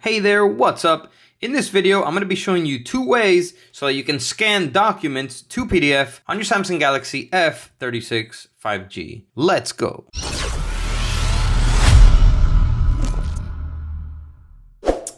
Hey there, what's up? In this video, I'm going to be showing you two ways so that you can scan documents to PDF on your Samsung Galaxy F36 5G. Let's go.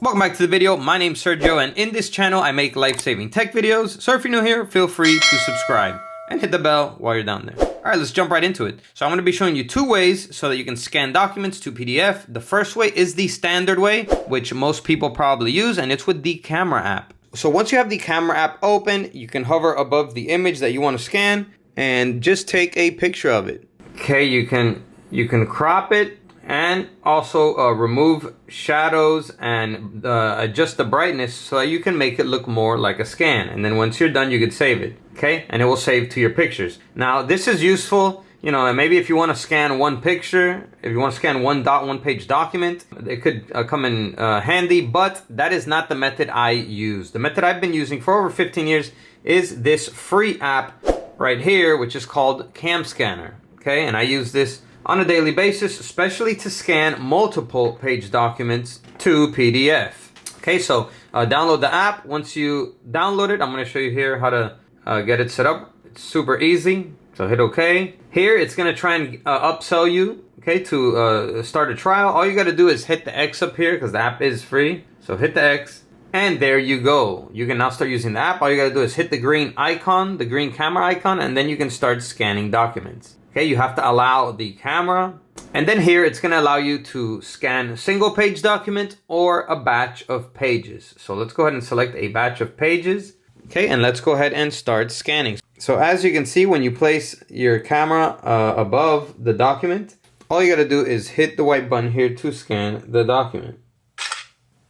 Welcome back to the video. My name's Sergio, and in this channel, I make life-saving tech videos. So if you're new here, feel free to subscribe and hit the bell while you're down there. All right, let's jump right into it. So I'm going to be showing you two ways so that you can scan documents to PDF. The first way is the standard way, which most people probably use, and it's with the camera app. So once you have the camera app open, you can hover above the image that you want to scan and just take a picture of it. Okay, you can crop it and also remove shadows and adjust the brightness so that you can make it look more like a scan. And then once you're done, you can save it. Okay, and it will save to your pictures. Now, this is useful, you know, maybe if you want to scan one picture, if you want to scan one page document, it could come in handy, but that is not the method I use. The method I've been using for over 15 years is this free app right here, which is called Cam Scanner. Okay, and I use this on a daily basis, especially to scan multiple page documents to PDF. Okay, so download the app. Once you download it, I'm going to show you here how to get it set up. It's super easy. So hit OK. Here, it's going to try and upsell you, okay, to start a trial. All you got to do is hit the X up here because the app is free. So hit the X, and there you go. You can now start using the app. All you got to do is hit the green icon, the green camera icon, and then you can start scanning documents. Okay, you have to allow the camera. And then here, it's going to allow you to scan a single page document or a batch of pages. So let's go ahead and select a batch of pages. Okay, and let's go ahead and start scanning. So as you can see, when you place your camera above the document, all you got to do is hit the white button here to scan the document.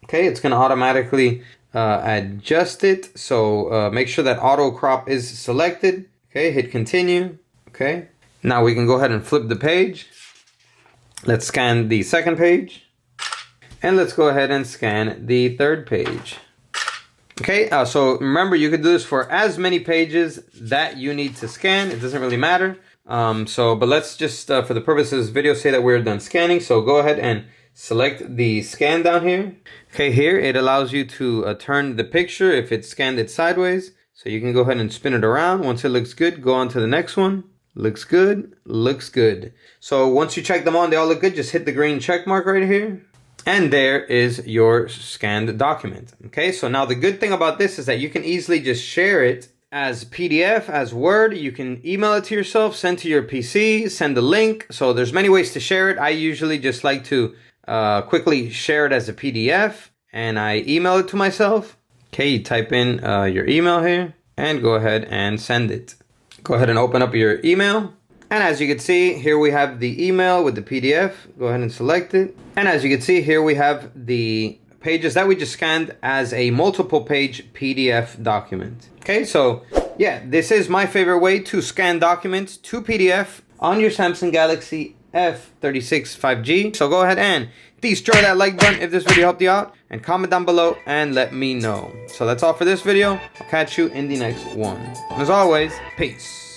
Okay, it's going to automatically adjust it. So make sure that auto crop is selected. Okay, hit continue. Okay, now we can go ahead and flip the page. Let's scan the second page. And let's go ahead and scan the third page. Okay, so remember, you could do this for as many pages that you need to scan. It doesn't really matter. But let's just, for the purpose of this video, say that we're done scanning. So go ahead and select the scan down here. Okay, here it allows you to turn the picture if it's scanned it sideways. So you can go ahead and spin it around. Once it looks good, go on to the next one. Looks good, looks good. So once you check them on, they all look good. Just hit the green check mark right here. And there is your scanned document. Okay, so now the good thing about this is that you can easily just share it as PDF, as Word. You can email it to yourself, send to your PC, send a link. So there's many ways to share it. I usually just like to quickly share it as a PDF, and I email it to myself. Okay, you type in your email here and go ahead and send it. Go ahead and open up your email. And as you can see, here we have the email with the PDF. Go ahead and select it. And as you can see, here we have the pages that we just scanned as a multiple page PDF document. Okay, so yeah, this is my favorite way to scan documents to PDF on your Samsung Galaxy F36 5G. So go ahead and destroy that like button if this video helped you out, and comment down below and let me know. So that's all for this video. I'll catch you in the next one. As always, peace.